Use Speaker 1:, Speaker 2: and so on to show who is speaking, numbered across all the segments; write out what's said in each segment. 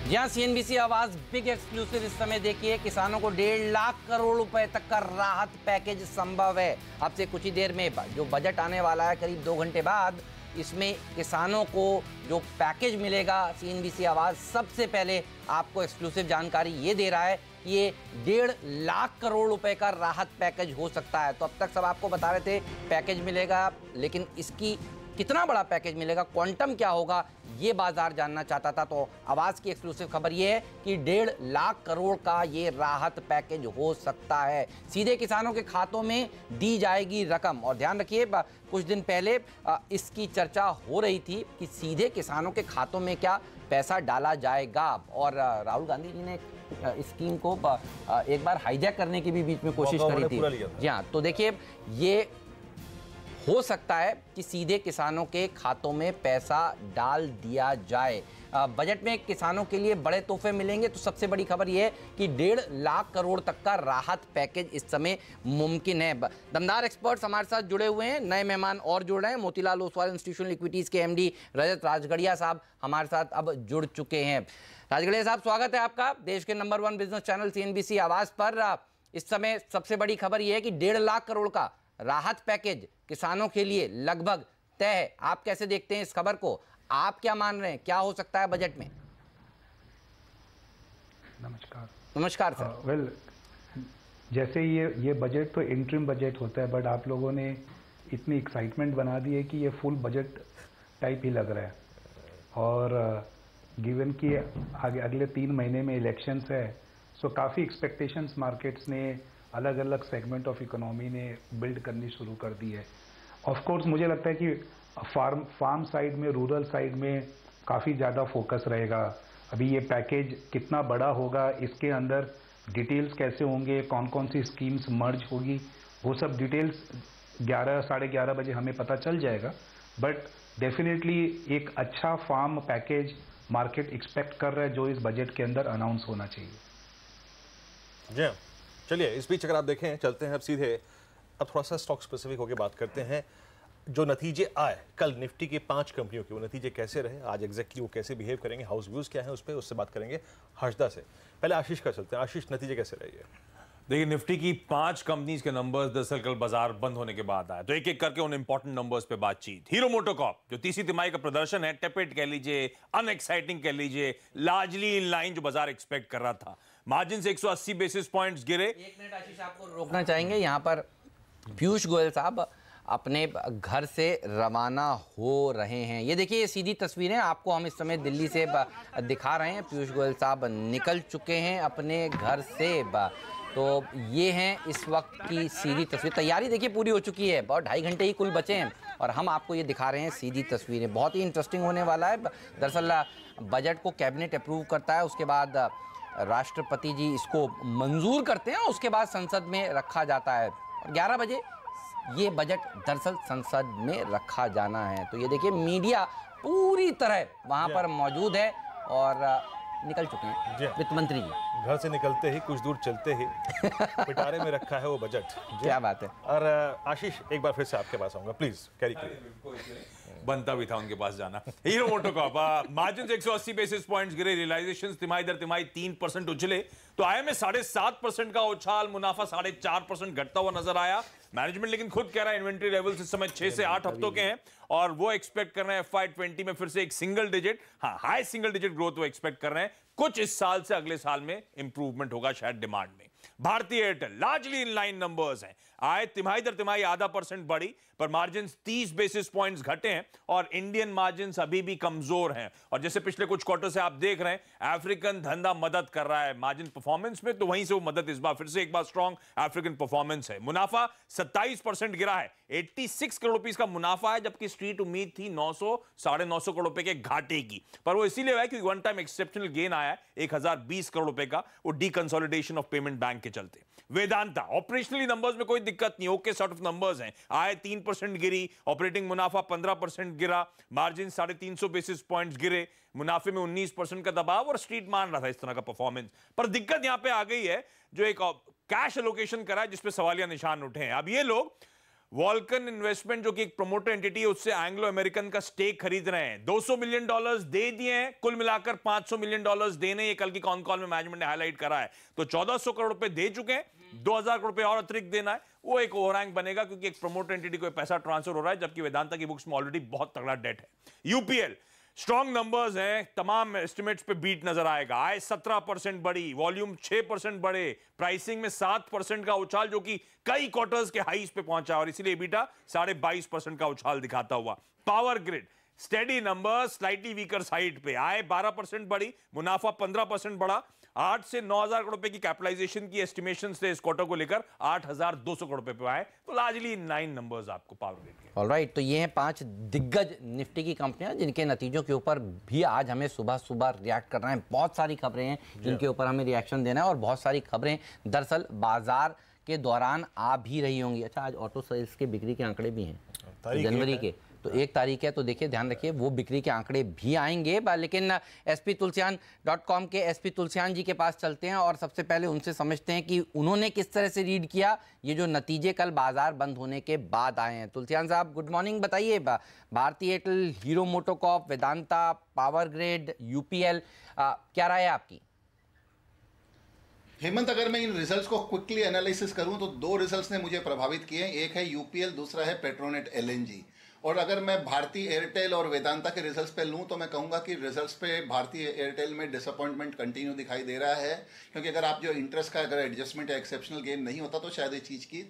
Speaker 1: जी हाँ, सीएनबीसी आवाज big exclusive इस समय देखिए, किसानों को 1.5 लाख करोड़ रुपए तक का राहत पैकेज संभव है। अब से कुछ ही देर में जो बजट आने वाला है, करीब 2 घंटे बाद, इसमें किसानों को जो पैकेज मिलेगा, सीएनबीसी आवाज सबसे पहले आपको एक्सक्लूसिव जानकारी ये दे रहा है कि ये 1.5 लाख करोड़ रुपए का राहत पैकेज हो सकता है। तो अब तक सब आपको बता रहे थे पैकेज मिलेगा, लेकिन इसकी कितना बड़ा पैकेज मिलेगा, क्वांटम क्या होगा, ये बाजार जानना चाहता था। तो आवाज की एक्सक्लूसिव खबर ये है कि 1.5 लाख करोड़ का ये राहत पैकेज हो सकता है। सीधे किसानों के खातों में दी जाएगी रकम। और ध्यान रखिए, कुछ दिन पहले इसकी चर्चा हो रही थी कि सीधे किसानों के खातों में क्या पैसा डाला जाएगा। और राहुल गांधी जी ने स्कीम को एक बार हाईजैक करने की भी बीच में कोशिश करी थी। जी हाँ, तो देखिए, ये हो सकता है कि सीधे किसानों के खातों में पैसा डाल दिया जाए। बजट में किसानों के लिए बड़े तोहफे मिलेंगे। तो सबसे बड़ी खबर यह है कि 1.5 लाख करोड़ तक का राहत पैकेज इस समय मुमकिन है। दमदार एक्सपर्ट्स हमारे साथ जुड़े हुए हैं, नए मेहमान और जुड़ रहे हैं। मोतीलाल ओसवाल इंस्टीट्यूशनल इक्विटीज के एमडी रजत राजगढ़िया साहब हमारे साथ अब जुड़ चुके हैं। राजगढ़िया साहब, स्वागत है आपका देश के नंबर 1 बिजनेस चैनल सीएनबीसी आवाज पर। इस समय सबसे बड़ी खबर यह है कि 1.5 लाख करोड़ का राहत पैकेज किसानों के लिए लगभग तय है। आप कैसे देखते हैं इस खबर को? आप क्या मान रहे हैं, क्या हो सकता है बजट में?
Speaker 2: नमस्कार।
Speaker 1: नमस्कार सर।
Speaker 2: वेल, जैसे ये बजट तो इंटरिम बजट होता है, बट आप लोगों ने इतनी एक्साइटमेंट बना दी है कि ये फुल बजट टाइप ही लग रहा है। और गिवन कि आगे अगले 3 महीने में इलेक्शंस है, सो काफ़ी एक्सपेक्टेशंस मार्केट्स ने, अलग अलग सेगमेंट ऑफ इकोनॉमी ने बिल्ड करनी शुरू कर दी है। ऑफ कोर्स मुझे लगता है कि फार्म साइड में, रूरल साइड में काफ़ी ज़्यादा फोकस रहेगा। अभी ये पैकेज कितना बड़ा होगा, इसके अंदर डिटेल्स कैसे होंगे, कौन कौन सी स्कीम्स मर्ज होगी, वो सब डिटेल्स 11 साढ़े 11 बजे हमें पता चल जाएगा। बट डेफिनेटली एक अच्छा फार्म पैकेज मार्केट एक्सपेक्ट कर रहा है, जो इस बजट के अंदर अनाउंस होना चाहिए।
Speaker 3: जी चलिए, इस बीच अगर आप देखें, चलते हैं अब सीधे, अब थोड़ा सा स्टॉक स्पेसिफिक होकर बात करते हैं। जो नतीजे आए कल निफ्टी की 5 कंपनियों के, वो नतीजे कैसे रहे, आज एग्जैक्टली वो कैसे बिहेव करेंगे, हाउस व्यूज क्या है उस पर, उससे बात करेंगे हर्षदा से। पहले आशीष का चलते हैं। आशीष, नतीजे कैसे रहे?
Speaker 4: देखिए, निफ्टी की 5 कंपनीज के नंबर्स दरअसल कल बाजार बंद होने के बाद आए, तो एक एक करके उन इंपॉर्टेंट नंबर्स पे बातचीत। हीरो मोटोकॉर्प जो तीसरी तिमाही का प्रदर्शन है, टेपेड कह लीजिए, अनएक्साइटिंग कह लीजिए, लार्जली इन लाइन जो बाजार एक्सपेक्ट कर रहा था। मार्जिन से 180 बेसिस पॉइंट्स गिरे।
Speaker 1: एक मिनट आशीष, आपको रोकना चाहेंगे। यहाँ पर पीयूष गोयल साहब अपने घर से रवाना हो रहे हैं। ये देखिए, ये सीधी तस्वीरें आपको हम इस समय दिल्ली से दिखा रहे हैं। पीयूष गोयल साहब निकल चुके हैं अपने घर से। तो ये हैं इस वक्त की सीधी तस्वीर। तैयारी देखिए पूरी हो चुकी है, बहुत 2.5 घंटे ही कुल बचे हैं और हम आपको ये दिखा रहे हैं सीधी तस्वीरें। बहुत ही इंटरेस्टिंग होने वाला है। दरअसल बजट को कैबिनेट अप्रूव करता है, उसके बाद राष्ट्रपति जी इसको मंजूर करते हैं, उसके बाद संसद में रखा जाता है। 11 बजे ये बजट दरअसल संसद में रखा जाना है। तो ये देखिए, मीडिया पूरी तरह वहां पर मौजूद है और निकल चुके हैं वित्त मंत्री जी।
Speaker 3: घर से निकलते ही, कुछ दूर चलते ही पिटारे में रखा है वो बजट।
Speaker 1: क्या बात है।
Speaker 3: और आशीष, एक बार फिर से आपके पास आऊंगा, प्लीज कैरी करिए।
Speaker 4: बनता भी था उनके पास जाना। हीरो मोटोकॉर्प मार्जिन से 180 बेसिस पॉइंट्स गिरे, रियलाइजेशन तिमाही दर तिमाही 3% उछले। तो आय में 7.5% का उछाल, मुनाफा 4.5% घटता हुआ नजर आया। मैनेजमेंट लेकिन खुद कह रहा है इन्वेंट्री लेवल्स इस समय 6 से 8 हफ्तों के हैं और वो एक्सपेक्ट कर रहे हैं FY20 में फिर से एक single digit, high single digit growth वो एक्सपेक्ट कर रहे हैं। कुछ इस साल से अगले साल में इंप्रूवमेंट होगा शायद डिमांड में। भारतीय Airtel largely in line numbers हैं। आय तिमाही दर तिमाही 0.5% बढ़ी, पर मार्जिन 30 बेसिस पॉइंट्स घटे हैं और इंडियन मार्जिन अभी भी कमजोर हैं। और जैसे पिछले कुछ क्वार्टर से आप देख रहे हैं, अफ्रीकन धंधा मदद कर रहा है मार्जिन परफॉर्मेंस में, तो वहीं से वो मदद इस बार फिर से एक बार स्ट्रॉन्ग अफ्रीकन परफॉर्मेंस है। मुनाफा 27% गिरा है, 86 करोड़ रुपीस का मुनाफा है, जबकि स्ट्रीट उम्मीद थी 900 साढ़े 900 करोड़ रुपए के घाटे की। पर वो इसीलिए है क्योंकि वन टाइम एक्सेप्शनल गेन आया है 1020 करोड़ रुपए का, वो डीकंसोलिडेशन ऑफ पेमेंट बैंक के चलते। वेदांता ऑपरेशनली नंबर्स में कोई दिक्कत नहीं, ओके सॉर्ट ऑफ नंबर्स हैं। आय 3% गिरी, ऑपरेटिंग मुनाफा 15% गिरा, मार्जिन 350 बेसिस पॉइंट्स गिरे, मुनाफे में 19% का दबाव और स्ट्रीट मान रहा था इस तरह का परफॉर्मेंस। पर दिक्कत यहां पे आ गई है, जो एक कैश एलोकेशन करा है जिसपे सवालिया निशान उठे हैं। अब ये लोग वॉल्कन इन्वेस्टमेंट जो कि एक प्रमोटर एंटिटी है, उससे एंग्लो अमेरिकन का स्टेक खरीद रहे हैं। $200 मिलियन दे दिए हैं, कुल मिलाकर $500 मिलियन देने, ये कल की कॉन कॉल में मैनेजमेंट ने हाईलाइट करा है। तो 1400 करोड़ रुपए दे चुके हैं, 2000 करोड़ रुपए और अतिरिक्त देना है। वो एक ओवरहैंग बनेगा क्योंकि एक प्रमोटर एंटिटी को पैसा ट्रांसफर हो रहा है, जबकि वेदांता की बुक्स में ऑलरेडी बहुत तगड़ा डेट है। यूपीएल स्ट्रॉन्ग नंबर्स हैं, तमाम एस्टिमेट्स पे बीट नजर आएगा। आय 17% बढ़ी, वॉल्यूम 6% बढ़े, प्राइसिंग में 7% का उछाल जो कि कई क्वार्टर्स के हाईस पे पहुंचा और इसीलिए EBITDA 22.5% का उछाल दिखाता हुआ। Power grid steady numbers, slightly weaker side पे। आय 12% बढ़ी, मुनाफा 15% बढ़ा। 8 से 9,000 करोड़ रुपए की कैपिटलाइजेशन की एस्टिमेशन थे इस क्वार्टर को लेकर, 8,200 करोड़ रुपए पे आए। तो लार्जली 9 नंबर्स आपको पावर ग्रिड के।
Speaker 1: ऑलराइट, तो ये हैं 5 दिग्गज निफ्टी की कंपनियां जिनके नतीजों के ऊपर भी आज हमें सुबह सुबह रिएक्ट करना है। बहुत सारी खबरें हैं जिनके ऊपर हमें रिएक्शन देना है और बहुत सारी खबरें दरअसल बाजार के दौरान आ भी रही होंगी। अच्छा, आज ऑटो सेल्स के बिक्री के आंकड़े भी हैं जनवरी के, तो 1 तारीख है, तो देखिए ध्यान रखिए वो बिक्री के आंकड़े भी आएंगे। लेकिन sptulsian.com के SP तुलसियान जी के पास चलते हैं और सबसे पहले उनसे समझते हैं कि उन्होंने किस तरह से रीड किया ये जो नतीजे कल बाजार बंद होने के बाद आए हैं। तुलसियान साहब गुड मॉर्निंग, बताइए भारतीय Airtel, hero MotoCorp, Vedanta, power grid, UPL, क्या राय है आपकी?
Speaker 5: हेमंत, अगर मैं इन रिजल्ट्स को क्विकली एनालिसिस करूं तो 2 रिजल्ट्स ने मुझे प्रभावित किए हैं। एक है यूपीएल, दूसरा है पेट्रोनेट एलएनजी। और अगर मैं भारतीय एयरटेल और वेदांता के रिजल्ट्स पे लूं तो मैं कहूंगा कि रिजल्ट्स पे भारतीय एयरटेल में डिसअपॉइंटमेंट कंटिन्यू दिखाई दे रहा है, क्योंकि अगर आप जो इंटरेस्ट का अगर एडजस्टमेंट या एक्सेप्शनल गेन नहीं होता तो शायद इस चीज़ की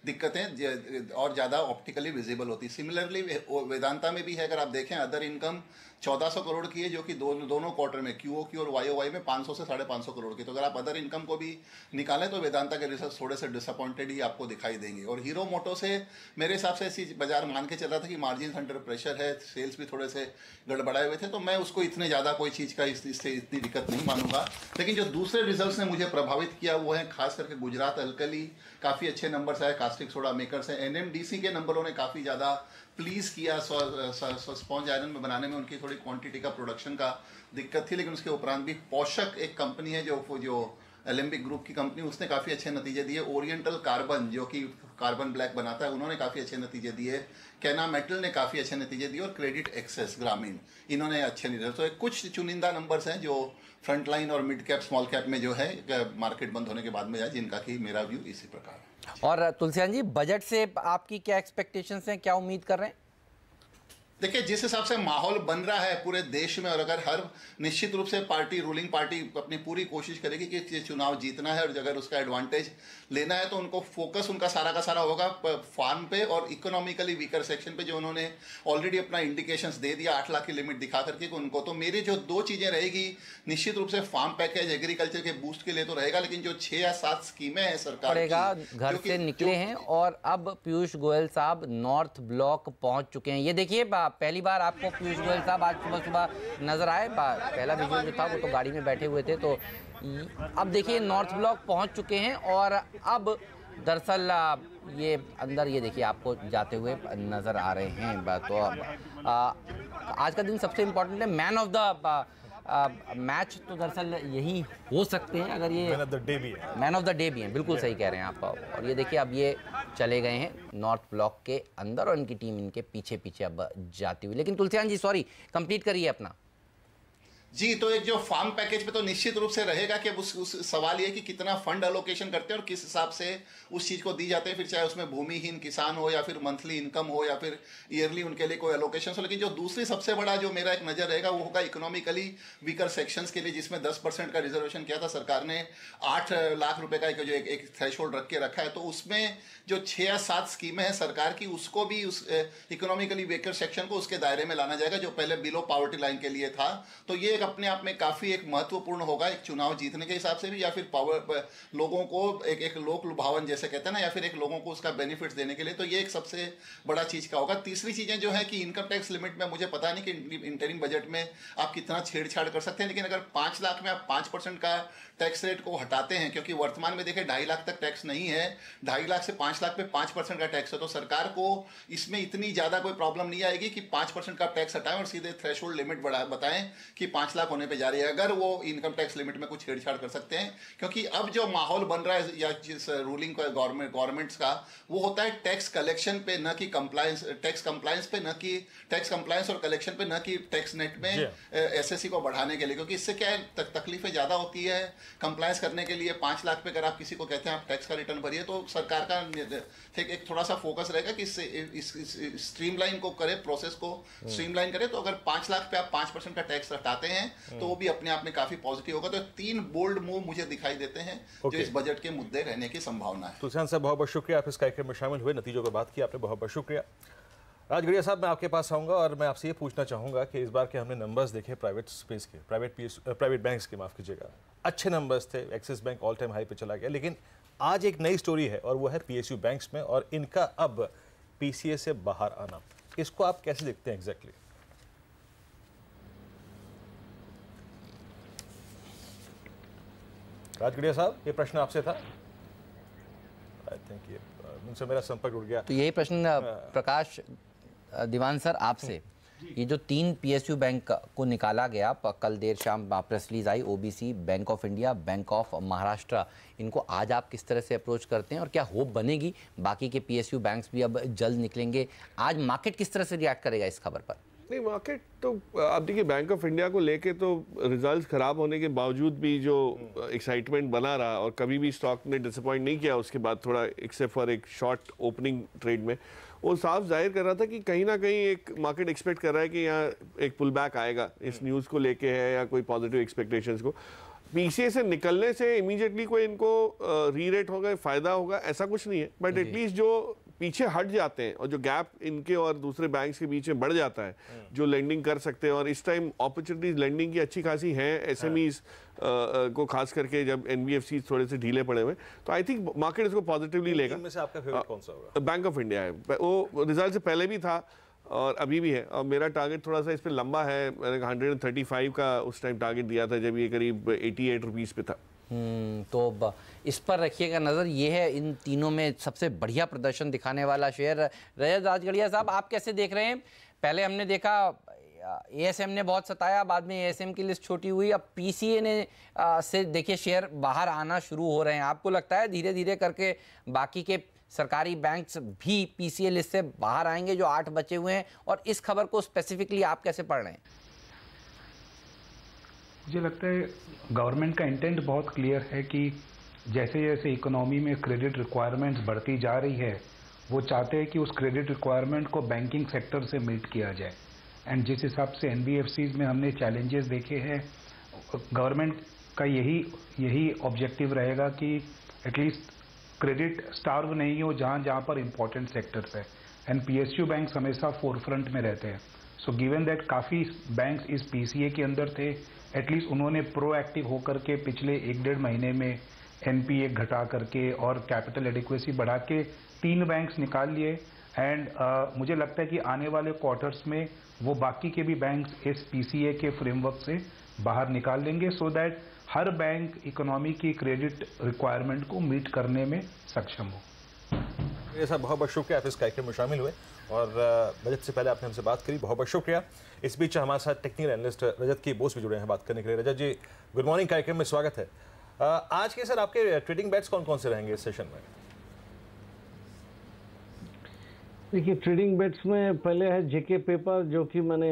Speaker 5: दिक्कतें और ज़्यादा ऑप्टिकली विजिबल होती। सिमिलरली वेदांता में भी है, अगर आप देखें अदर इनकम 1400 करोड़ की है, जो कि दोनों क्वार्टर में QOQ और YOY में 500 से 550 करोड़ की। तो अगर आप अदर इनकम को भी निकालें तो वेदांता के रिजल्ट थोड़े से डिसअपॉइंटेड ही आपको दिखाई देंगे। और हीरो मोटो से मेरे हिसाब से ऐसी बाजार मान के चल रहा था कि मार्जिन अंडर प्रेशर है, सेल्स भी थोड़े से गड़बड़ाए हुए थे, तो मैं उसको इतने ज़्यादा कोई चीज़ का इससे इतनी दिक्कत नहीं मानूंगा। लेकिन जो दूसरे रिजल्ट्स ने मुझे प्रभावित किया वो है खास करके गुजरात अल्कली, काफ़ी अच्छे नंबर्स आए, कास्टिक सोडा मेकर्स हैं। NMDC के नंबरों ने काफ़ी ज़्यादा प्लीज किया। स्पॉन्ज आयरन में बनाने में उनकी थोड़ी क्वांटिटी का प्रोडक्शन का दिक्कत थी, लेकिन उसके उपरांत भी पोषक एक कंपनी है जो एलेम्बिक ग्रुप की कंपनी, उसने काफ़ी अच्छे नतीजे दिए। ओरिएंटल कार्बन जो कि कार्बन ब्लैक बनाता है, उन्होंने काफ़ी अच्छे नतीजे दिए। कैना मेटल ने काफ़ी अच्छे नतीजे दिए और क्रेडिट एक्सेस ग्रामीण, इन्होंने अच्छे रिजल्ट। तो कुछ चुनिंदा नंबर्स हैं जो फ्रंट लाइन और मिड कैप स्मॉल कैप में जो है मार्केट बंद होने के बाद में जाए, जिनका कि मेरा व्यू इसी प्रकार है।
Speaker 1: और तुलसियान जी, बजट से आपकी क्या एक्सपेक्टेशंस हैं, क्या उम्मीद कर रहे हैं?
Speaker 5: देखिए, जिस हिसाब से माहौल बन रहा है पूरे देश में, और अगर हर निश्चित रूप से रूलिंग पार्टी अपनी पूरी कोशिश करेगी कि चुनाव जीतना है और अगर उसका एडवांटेज लेना है तो उनको फोकस उनका सारा का सारा होगा फार्म पे और इकोनॉमिकली वीकर सेक्शन पे, जो उन्होंने ऑलरेडी अपना इंडिकेशंस दे दिया 8 लाख की लिमिट दिखा करके उनको। तो मेरी जो 2 चीज़ें रहेगी, निश्चित रूप से फार्म पैकेज एग्रीकल्चर के बूस्ट के लिए तो रहेगा, लेकिन जो 6 या 7 स्कीमें हैं सरकार की,
Speaker 1: घर से निकले हैं और अब पीयूष गोयल साहब नॉर्थ ब्लॉक पहुंच चुके हैं। ये देखिए, पहली बार आपको पीयूष गोयल साहब आज सुबह सुबह नजर आए। पहला विजुअल जो था वो तो गाड़ी में बैठे हुए थे, तो अब देखिए नॉर्थ ब्लॉक पहुंच चुके हैं और अब दरअसल ये अंदर ये देखिए आपको जाते हुए नजर आ रहे हैं। तो आज का दिन सबसे इम्पोर्टेंट है, मैन ऑफ द मैच तो दरअसल यही हो सकते हैं अगर ये
Speaker 3: मैन ऑफ द डे भी है।
Speaker 1: मैन ऑफ द डे भी हैं, बिल्कुल सही कह रहे हैं आप। और ये देखिए अब ये चले गए हैं नॉर्थ ब्लॉक के अंदर और इनकी टीम इनके पीछे पीछे अब जाती हुई। लेकिन तुलसियान जी सॉरी, कंप्लीट करिए अपना।
Speaker 5: जी, तो एक जो फार्म पैकेज पे तो निश्चित रूप से रहेगा कि अब उस सवाल ये कि कितना फंड एलोकेशन करते हैं और किस हिसाब से उस चीज़ को दी जाते हैं, फिर चाहे उसमें भूमिहीन किसान हो या फिर मंथली इनकम हो या फिर ईयरली उनके लिए कोई एलोकेशन हो। लेकिन जो दूसरी सबसे बड़ा जो मेरा एक नज़र रहेगा वो होगा इकोनॉमिकली वीकर सेक्शंस के लिए, जिसमें 10% का रिजर्वेशन किया था सरकार ने। 8 लाख रुपए का एक थ्रेशोल्ड रख के रखा है, तो उसमें जो 6 या 7 स्कीमें हैं सरकार की, उसको भी उस इकोनॉमिकली वीकर सेक्शन को उसके दायरे में लाना जाएगा, जो पहले बिलो पॉवर्टी लाइन के लिए था। तो ये अपने आप में काफी एक महत्वपूर्ण होगा, एक चुनाव जीतने के हिसाब से भी, या फिर लोगों को एक लोक लुभावन जैसे कहते हैं ना, या फिर एक लोगों को उसका बेनिफिट्स देने के लिए। तो ये एक सबसे बड़ा चीज का होगा। तीसरी चीजें जो है कि इनकम टैक्स लिमिट में मुझे पता नहीं कि इंटरिम बजट में आप कितना छेड़छाड़ कर सकते हैं, लेकिन अगर 5 लाख में आप 5% का टैक्स रेट को हटाते हैं, क्योंकि वर्तमान में देखें 2.5 लाख तक टैक्स नहीं है, 2.5 लाख से 5 लाख पे 5% का टैक्स है, तो सरकार को इसमें इतनी ज्यादा कोई प्रॉब्लम नहीं आएगी कि 5% का टैक्स हटाएं और सीधे थ्रेशोल्ड लिमिट बताएं कि 5 5 लाख होने पे जा रही है, अगर वो इनकम टैक्स लिमिट में कुछ छेड़छाड़ कर सकते हैं। क्योंकि अब जो माहौल बन रहा है या जिस रूलिंग का गवर्नमेंट्स का, वो होता है टैक्स कलेक्शन पे न कि कंप्लायंस, टैक्स कंप्लायंस पे न कि टैक्स कंप्लायंस और कलेक्शन पे न कि टैक्स नेट में एसएससी को बढ़ाने के लिए। क्योंकि इससे क्या है, तकलीफें ज़्यादा होती है कंप्लायंस करने के लिए। 5 लाख पे अगर आप किसी को कहते हैं आप टैक्स का रिटर्न भरिए, तो सरकार का एक थोड़ा सा फोकस रहेगा कि इस स्ट्रीमलाइन को करे, प्रोसेस को स्ट्रीमलाइन करे। तो अगर 5 लाख पे आप 5% का टैक्स हटाते हैं तो वो भी अपने आप में काफी पॉजिटिव होगा। तो 3 बोल्ड मूव मुझे दिखाई देते हैं जो इस बजट के मुद्दे रहने की संभावना है।
Speaker 3: तुलसीराम साहब, बहुत बहुत शुक्रिया, आप इस कार्यक्रम में शामिल हुए, नतीजों पर बात की आपने, बहुत बहुत शुक्रिया। राजगढ़िया साहब, मैं आपके पास आऊंगा और मैं आपसे ये पूछना चाहूंगा कि इस बार के हमने नंबर्स देखे प्राइवेट स्पेस के, प्राइवेट बैंक्स के, माफ कीजिएगा, अच्छे नंबर्स थे। Axis bank all time high पे चला गया, लेकिन आज एक नई स्टोरी है और वो है पीएसयू बैंक्स में और इनका अब पीसीए से बाहर आना। इसको आप कैसे देखते हैं एग्जैक्टली? राजगढ़िया साहब, ये प्रश्न आपसे था। आई थिंक ये मुझसे मेरा संपर्क उड़ गया।
Speaker 1: तो यही प्रश्न प्रकाश दीवान सर आपसे, ये जो 3 पीएसयू बैंक को निकाला गया, कल देर शाम press release I, OBC, bank of India, bank of Maharashtra, इनको आज आप किस तरह से अप्रोच करते हैं और क्या होप बनेगी बाकी के पीएसयू बैंक्स भी अब जल्द निकलेंगे? आज मार्केट किस तरह से रिएक्ट करेगा इस खबर पर?
Speaker 6: नहीं, मार्केट तो आप देखिए, बैंक ऑफ इंडिया को लेके तो रिजल्ट्स खराब होने के बावजूद भी जो एक्साइटमेंट बना रहा और कभी भी स्टॉक ने डिसअपॉइंट नहीं किया उसके बाद, थोड़ा एक्सेप्ट फॉर एक शॉर्ट ओपनिंग ट्रेड में, वो साफ जाहिर कर रहा था कि कहीं ना कहीं एक मार्केट एक्सपेक्ट कर रहा है कि यहाँ एक पुल बैक आएगा इस न्यूज़ को लेके है या कोई पॉजिटिव एक्सपेक्टेशंस को। पीसीए से निकलने से इमीडिएटली कोई इनको री रेट होगा, फ़ायदा होगा, ऐसा कुछ नहीं है। बट एटलीस्ट जो पीछे हट जाते हैं और जो गैप इनके और दूसरे बैंक्स के बीच में बढ़ जाता है, जो लेंडिंग कर सकते हैं, और इस टाइम अपॉर्चुनिटीज लेंडिंग की अच्छी खासी हैं एसएमईज को, खास करके जब एनबीएफसी थोड़े से ढीले पड़े हुए, तो आई थिंक मार्केट इसको पॉजिटिवली लेगा।
Speaker 3: इनमें से आपका फेवरेट कौन सा होगा?
Speaker 6: बैंक ऑफ इंडिया है, वो रिजल्ट से पहले भी था और अभी भी है, और मेरा टारगेट थोड़ा सा इस पर लंबा है। मैंने 135 का उस टाइम टारगेट दिया था जब ये करीब 88 रुपीज़ पे था।
Speaker 1: तो इस पर रखिएगा नज़र। ये है इन तीनों में सबसे बढ़िया प्रदर्शन दिखाने वाला शेयर। रजत राजगढ़िया साहब, आप कैसे देख रहे हैं? पहले हमने देखा एएसएम ने बहुत सताया, बाद में एएसएम की लिस्ट छोटी हुई, अब पीसीए ने से देखिए शेयर बाहर आना शुरू हो रहे हैं। आपको लगता है धीरे धीरे करके बाकी के सरकारी बैंक्स भी पीसीए लिस्ट से बाहर आएंगे जो 8 बचे हुए हैं? और इस खबर को स्पेसिफिकली आप कैसे पढ़ रहे हैं?
Speaker 2: मुझे लगता है गवर्नमेंट का इंटेंट बहुत क्लियर है कि जैसे जैसे इकोनॉमी में क्रेडिट रिक्वायरमेंट्स बढ़ती जा रही है, वो चाहते हैं कि उस क्रेडिट रिक्वायरमेंट को बैंकिंग सेक्टर से मीट किया जाए। एंड जिस हिसाब से एनबीएफसीज में हमने चैलेंजेस देखे हैं, गवर्नमेंट का यही ऑब्जेक्टिव रहेगा कि एटलीस्ट क्रेडिट स्टार्व नहीं हो जहाँ जहाँ पर इम्पोर्टेंट सेक्टर्स है। एंड पीएसयू बैंक्स हमेशा फोरफ्रंट में रहते हैं। सो गिवन दैट काफ़ी बैंक्स इस पीसीए के अंदर थे, एटलीस्ट उन्होंने प्रोएक्टिव होकर के पिछले 1-1.5 महीने में एनपीए घटा करके और कैपिटल एडिक्वेसी बढ़ा के 3 बैंक्स निकाल लिए। एंड मुझे लगता है कि आने वाले क्वार्टर्स में वो बाकी के भी बैंक्स इस पीसीए के फ्रेमवर्क से बाहर निकाल लेंगे, so that her bank economy की क्रेडिट रिक्वायरमेंट को मीट करने में सक्षम हो।
Speaker 3: ये सब बहुत बहुत शुक्रिया, आप इस कार्यक्रम में शामिल हुए और बजट से पहले आपने हमसे बात करी, बहुत बहुत शुक्रिया। इस बीच हमारे साथ टेक्निकल एनालिस्ट रजत की बोस भी जुड़े हैं बात करने के लिए। रजत जी, गुड मॉर्निंग, कार्यक्रम में स्वागत है। आज के सर आपके ट्रेडिंग बेट्स कौन कौन से रहेंगे इस सेशन में?
Speaker 7: देखिए, ट्रेडिंग बेट्स में पहले है जेके पेपर, जो कि मैंने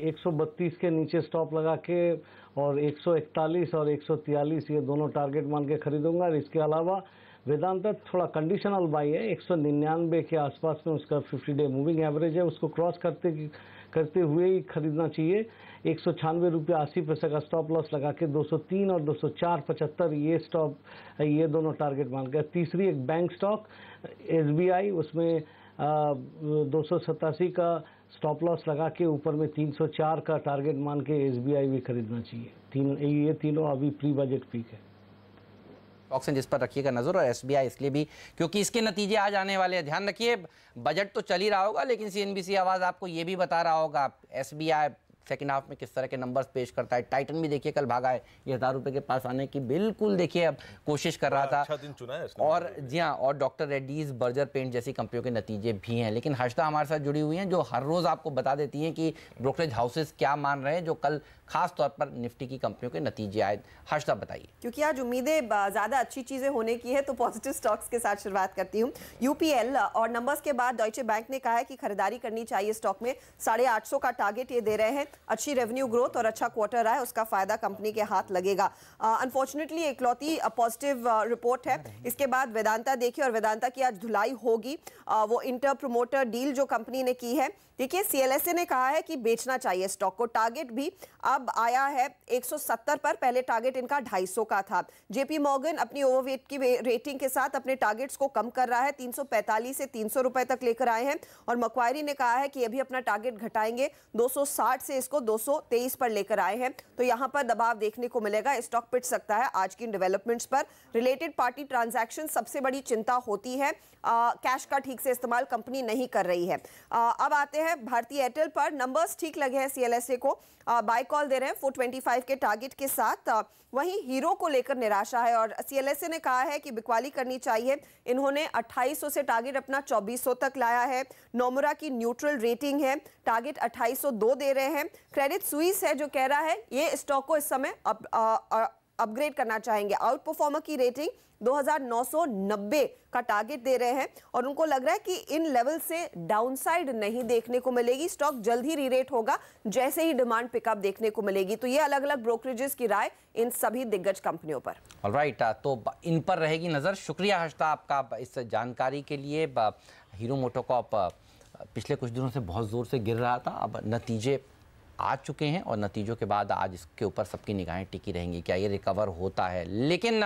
Speaker 7: 132 के नीचे स्टॉप लगा के और 141 और 143 ये दोनों टारगेट मान के खरीदूंगा। और इसके अलावा वेदांता थोड़ा कंडीशनल बाई है, 199 के आसपास में उसका 50 डे मूविंग एवरेज है, उसको क्रॉस करते हुए ही खरीदना चाहिए। 196 रुपये 80 पैसे का स्टॉप लॉस लगा के 203 और 204.75 ये दोनों टारगेट मान के। तीसरी एक बैंक स्टॉक एसबीआई, उसमें 287 का स्टॉप लॉस लगा के ऊपर में 304 का टारगेट मान के एसबीआई भी खरीदना चाहिए। ये तीनों अभी प्री बजट पीक है
Speaker 1: स्टॉक्स हैं जिस पर रखिएगा नजर। और एसबीआई इसलिए भी क्योंकि इसके नतीजे आज आने वाले हैं। ध्यान रखिए, बजट तो चल ही रहा होगा लेकिन सीएनबीसी आवाज आपको ये भी बता रहा होगा एसबीआई सेकंड हाफ में किस तरह के नंबर्स पेश करता है। टाइटन भी देखिए कल भागा है, ये 1000 रुपए के पास आने की बिल्कुल देखिए अब कोशिश कर रहा था।
Speaker 3: अच्छा दिन चुना है इसने।
Speaker 1: और जी हाँ, और डॉक्टर रेड्डीज, बर्जर पेंट जैसी कंपनियों के नतीजे भी हैं। लेकिन हर्षदा हमारे साथ जुड़ी हुई हैं जो हर रोज आपको बता देती हैं कि ब्रोकरेज हाउसेस क्या मान रहे हैं जो कल खास तौर पर निफ्टी की कंपनियों के नतीजे आए। हर्षदा बताइए।
Speaker 8: क्योंकि आज उम्मीदें ज्यादा अच्छी चीजें होने की है तो पॉजिटिव स्टॉक्स के साथ शुरुआत करती हूँ। यूपीएल और नंबर्स के बाद डॉइचे बैंक ने कहा है कि खरीदारी करनी चाहिए स्टॉक में। 850 का टारगेट ये दे रहे हैं। अच्छी रेवेन्यू ग्रोथ और अच्छा क्वार्टर रहा है, उसका फायदा कंपनी के हाथ लगेगा। अनफॉर्चुनेटली इकलौती पॉजिटिव रिपोर्ट है। इसके बाद वेदांता देखिए, और वेदांता की आज धुलाई होगी। वो इंटर प्रोमोटर डील जो कंपनी ने की है, देखिए सीएलएसए ने कहा है कि बेचना चाहिए स्टॉक को। टारगेट भी अब आया है 170 पर, पहले टारगेट इनका 250 का था। जेपी मॉर्गन अपनी ओवरवेट की रेटिंग के साथ अपने टारगेट्स को कम कर रहा है, 345 से 300 रुपए तक लेकर आए हैं। और मक्वारी ने कहा है कि अभी अपना टारगेट घटाएंगे, 260 से इसको 223 पर लेकर आए हैं। तो यहां पर दबाव देखने को मिलेगा, स्टॉक पिट सकता है आज की डेवलपमेंट्स पर। रिलेटेड पार्टी ट्रांजैक्शन सबसे बड़ी चिंता होती है। कैश का ठीक से इस्तेमाल कंपनी नहीं कर रही है। अब आते हैं भारतीय एयरटेल पर। नंबर्स ठीक लगे हैं सीएलएसए को, बाय कॉल दे रहे हैं 425 के टारगेट के साथ। वहीं हीरो को लेकर निराशा है और सीएलएसए ने कहा है कि बिकवाली करनी चाहिए। इन्होंने 2800 से टारगेट अपना 2400 तक लाया है। नोमुरा की न्यूट्रल रेटिंग है, टारगेट 2802 दे रहे हैं। क्रेडिट स्विस है जो कह रहा है ये स्टॉक को इस समय अपग्रेड करना चाहेंगे। आउट परफॉर्मर की रेटिंग 2990 का टारगेट दे रहे हैं और उनको लग रहा है कि इन लेवल से डाउनसाइड नहीं देखने को मिलेगी। स्टॉक जल्द ही रीरेट होगा जैसे ही डिमांड पिकअप देखने को मिलेगी। तो ये अलग अलग ब्रोकरेजेस की राय इन सभी दिग्गज कंपनियों पर।
Speaker 1: ऑलराइट, तो इन पर रहेगी नजर। शुक्रिया हर्षदा आपका इस जानकारी के लिए। हीरो मोटोकॉर्प पिछले कुछ दिनों से बहुत जोर से गिर रहा था, अब नतीजे आ चुके हैं और नतीजों के बाद आज इसके ऊपर सबकी निगाहें टिकी रहेंगी, क्या ये रिकवर होता है। लेकिन